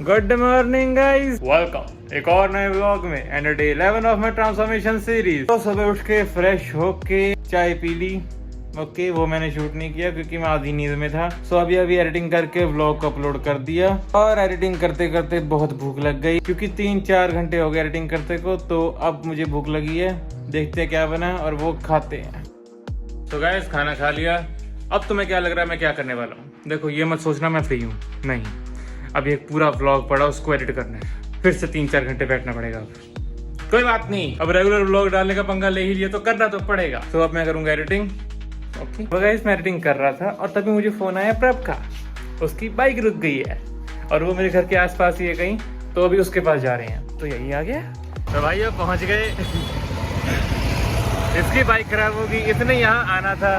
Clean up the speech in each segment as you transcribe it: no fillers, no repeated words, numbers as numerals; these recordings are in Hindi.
गुड मॉर्निंग गाइस, वेलकम एक और नए व्लॉग में and day 11 of my transformation series. तो सुबह उठ के फ्रेश होके चाय पी ली। ओके, वो मैंने शूट नहीं किया क्योंकि मैं आधी नींद में था। सो अभी एडिटिंग करके व्लॉग को अपलोड कर दिया और एडिटिंग करते करते बहुत भूख लग गई क्योंकि 3-4 घंटे हो गए एडिटिंग करते को। तो अब मुझे भूख लगी है, देखते हैं क्या बना और वो खाते हैं। तो गाइस, खाना खा लिया। अब तुम्हें क्या लग रहा है मैं क्या करने वाला हूँ? देखो, ये मत सोचना मैं फ्री हूँ, नहीं। अब एक पूरा व्लॉग पड़ा, उसको एडिट करना है, फिर से 3-4 घंटे बैठना पड़ेगा। अब कोई बात नहीं, अब रेगुलर व्लॉग डालने का पंगा ले ही लिया तो करना तो पड़ेगा। तो अब मैं करूंगा एडिटिंग। ओके, तो गाइस, मैं एडिटिंग कर रहा था और तभी मुझे फोन आया प्रभ का। उसकी बाइक रुक गई है और वो मेरे घर के आसपास ही है कहीं, तो अभी उसके पास जा रहे हैं। तो यही आ गया। तो भाई अब पहुंच गए। इसकी बाइक खराब होगी, इसने यहाँ आना था।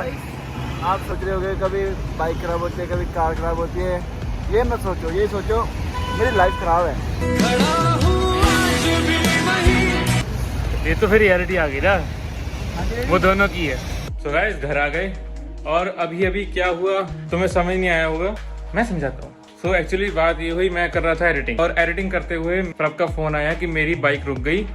आप सोच रहे होंगे कभी बाइक खराब होती है, कभी कार खराब होती है। ये मत सोचो, ये सोचो मेरी लाइफ खराब है। ये तो फिर रियलिटी आ गई ना, वो दोनों की है। तो गाइस, घर आ गए और अभी क्या हुआ तुम्हें समझ नहीं आया होगा, मैं समझाता हूँ। सो एक्चुअली बात ये हुई, मैं कर रहा था एडिटिंग और एडिटिंग करते हुए प्रभ का फोन आया कि मेरी बाइक रुक गई,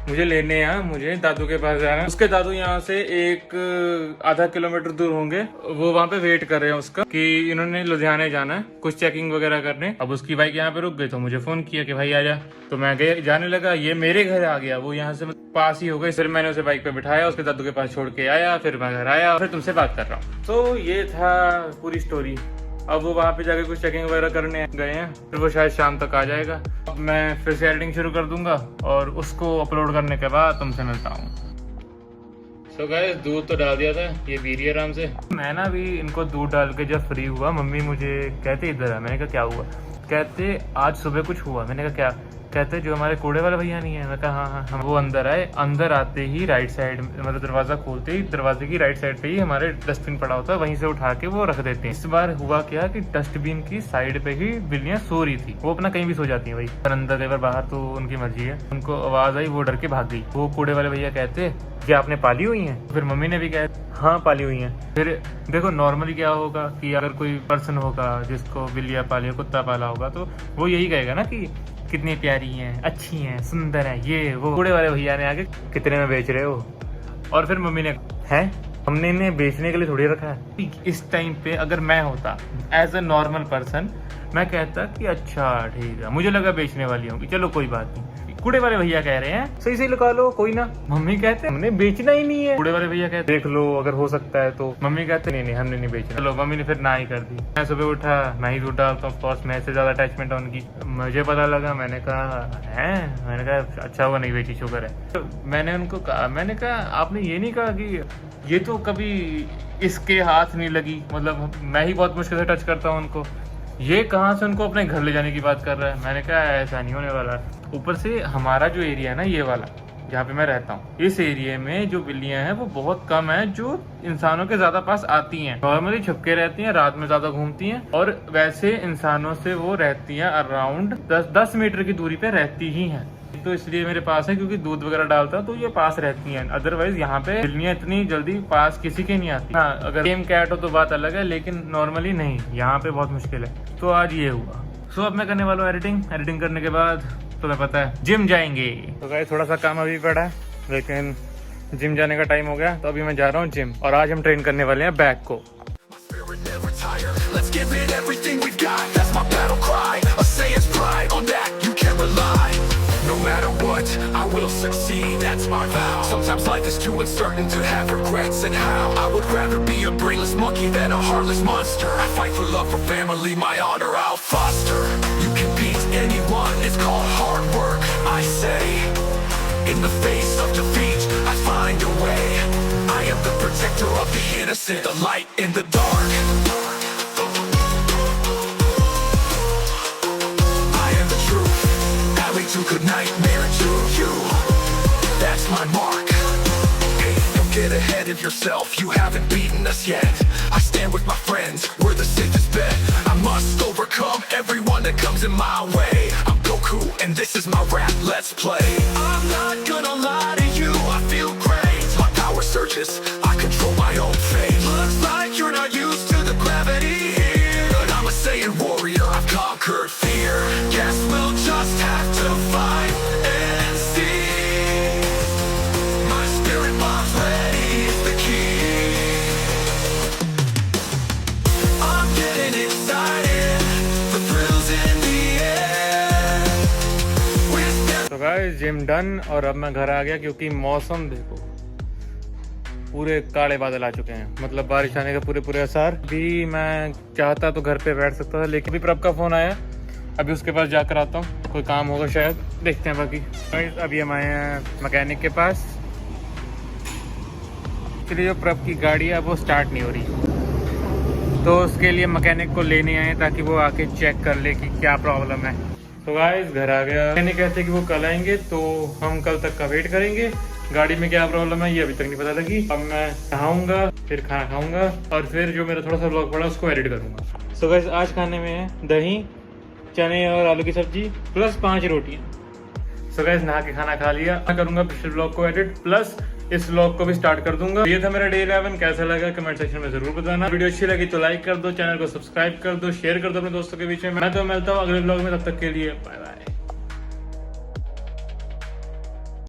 मुझे लेने यहाँ, मुझे दादू के पास जाना है। उसके दादू यहाँ से एक आधा किलोमीटर दूर होंगे, वो वहाँ पे वेट कर रहे हैं उसका कि इन्होंने लुधियाने जाना है कुछ चेकिंग वगैरह करने। अब उसकी बाइक यहाँ पे रुक गई तो मुझे फोन किया कि भाई आजा। तो मैं गया, जाने लगा, ये मेरे घर आ गया, वो यहाँ से पास ही हो गई। फिर मैंने उसे बाइक पे बिठाया, उसके दादू के पास छोड़ के आया, फिर मैं घर आया, फिर तुमसे बात कर रहा हूँ। तो ये था पूरी स्टोरी। अब वो वहाँ पे जाके कुछ चेकिंग वगैरह करने गए हैं, फिर वो शायद शाम तक आ जाएगा। अब मैं फिर से एडिटिंग शुरू कर दूंगा और उसको अपलोड करने के बाद तुमसे मिलता हूँ। तो गाइस, दूध तो डाल दिया था, ये पी रही है आराम से। मैं ना भी इनको दूध डाल के जब फ्री हुआ, मम्मी मुझे कहते इधर है। मैंने कहा क्या हुआ? कहते आज सुबह कुछ हुआ। मैंने कहा क्या? कहते जो हमारे कूड़े वाला भैया नहीं है। मैं कहा हाँ। हम वो अंदर आए, अंदर आते ही राइट साइड, मतलब दरवाजा खोलते ही दरवाजे की राइट साइड पे ही हमारे डस्टबिन पड़ा होता है, वहीं से उठा के वो रख देते हैं। इस बार हुआ क्या कि डस्टबिन की साइड पे ही बिल्लियां सो रही थी। वो अपना कहीं भी सो जाती है भाई, पर अंदर कई बार बाहर तो उनकी मर्जी है। उनको आवाज आई, वो डर के भाग गई। वो कूड़े वाले भैया कहते कि आपने पाली हुई है? फिर मम्मी ने भी कहा हाँ पाली हुई है। फिर देखो नॉर्मली क्या होगा कि अगर कोई पर्सन होगा जिसको बिल्लियां पाली हो, कुत्ता पाला होगा, तो वो यही कहेगा ना कि कितनी प्यारी हैं, अच्छी हैं, सुंदर हैं, ये वो। कूड़े वाले भैया ने आगे कितने में बेच रहे हो? और फिर मम्मी ने है हमने इन्हें बेचने के लिए थोड़ी रखा है। इस टाइम पे अगर मैं होता एज अ नॉर्मल पर्सन, मैं कहता कि अच्छा ठीक है, मुझे लगा बेचने वाली होंगी, चलो कोई बात नहीं। कूड़े वाले भैया कह रहे हैं सही लगा लो, कोई ना। मम्मी कहते हमने बेचना ही नहीं है। कूड़े वाले भैया कहते देख लो अगर हो सकता है तो। मम्मी कहते नहीं हमने नहीं बेचना। चलो, मम्मी ने फिर ना ही कर दी। मैं सुबह उठा, मैं ही दूध डालता हूँ, ऑफकोर्स मैं से ज्यादा अटैचमेंट है उनकी। मुझे पता लगा, मैंने कहा है, मैंने कहा अच्छा हुआ नहीं बेची, शुक्र है। तो मैंने उनको कहा, मैंने कहा आपने ये नहीं कहा कि ये तो कभी इसके हाथ नहीं लगी, मतलब मैं ही बहुत मुश्किल से टच करता हूँ उनको, ये कहाँ से उनको अपने घर ले जाने की बात कर रहा है। मैंने कहा ऐसा नहीं होने वाला। ऊपर से हमारा जो एरिया है ना, ये वाला जहाँ पे मैं रहता हूँ, इस एरिया में जो बिल्लियां हैं वो बहुत कम है जो इंसानों के ज्यादा पास आती हैं। नॉर्मली छुपके रहती हैं, रात में ज्यादा घूमती हैं, और वैसे इंसानों से वो रहती हैं अराउंड 10 मीटर की दूरी पे रहती ही हैं। तो इसलिए मेरे पास है क्योंकि दूध वगैरह डालता तो ये पास रहती हैं। अदरवाइज यहाँ पे बिल्लियां इतनी जल्दी पास किसी के नहीं आती। हाँ, अगर गेम कैट हो तो बात अलग है, लेकिन नॉर्मली नहीं, यहाँ पे बहुत मुश्किल है। तो आज ये हुआ। सो अब मैं करने वाला हूँ एडिटिंग करने के बाद तुम्हें पता है जिम जाएंगे। तो गाइस, थोड़ा सा काम अभी पड़ा है, लेकिन जिम जाने का टाइम हो गया, तो अभी मैं जा रहा हूँ जिम। और आज हम ट्रेन करने वाले हैं बैक को। No matter what, I will succeed, that's my vow. Sometimes life is too uncertain to have regrets, and how I would rather be a brainless monkey than a heartless monster. I fight for love, for family, my honor I'll foster. You can beat anyone, it's called hard work, I say. In the face of defeat, I find a way. I am the protector of the innocent, the light in the dark. To good nightmare to you, that's my mark. Hey, don't get ahead of yourself, you haven't beaten us yet. I stand with my friends, we're the safest bet. I must overcome everyone that comes in my way. I'm Goku and this is my rap, let's play. I'm not gonna lie to you, I feel great. My power surges, I control my own fate. Looks like you're not used to the gravity here, but I'm a Saiyan warrior, I've conquered fear. Guess we'll guys gym done और अब मैं घर आ गया क्योंकि मौसम देखो पूरे काले बादल आ चुके हैं, मतलब बारिश आने का पूरे पूरे आसार। भी मैं चाहता तो घर पे बैठ सकता था, लेकिन भी प्रभ का फोन आया, अभी उसके पास जाकर आता हूँ, कोई काम होगा शायद, देखते हैं। बाकी गाइस अभी हम आए हैं मैकेनिक के पास। एक्चुअली जो प्रभ की गाड़ी है वो स्टार्ट नहीं हो रही, तो उसके लिए मैकेनिक को लेने आए ताकि वो आके चेक कर ले कि क्या प्रॉब्लम है। तो गाइस घर आ गया। मैंने कहते कि वो कल आएंगे, तो हम कल तक का वेट करेंगे। गाड़ी में क्या प्रॉब्लम है ये अभी तक नहीं पता लगी। अब मैं नहाऊंगा, फिर खाना खाऊंगा और फिर जो मेरा थोड़ा सा व्लॉग पड़ा उसको एडिट करूंगा। सो गाइस आज खाने में है दही, चने और आलू की सब्जी प्लस 5 रोटियां। सो गाइस नहा के खाना खा लिया। मैं करूंगा पिछले व्लॉग को एडिट प्लस इस व्लॉग को भी स्टार्ट कर दूंगा। ये था मेरा डे 11। कैसा लगा कमेंट सेक्शन में जरूर बताना। वीडियो अच्छी लगी तो लाइक कर दो, चैनल को सब्सक्राइब कर दो, शेयर कर दो अपने दोस्तों के बीच में। मैं तो मिलता हूँ अगले व्लॉग में, तब तक के लिए बाय बाय।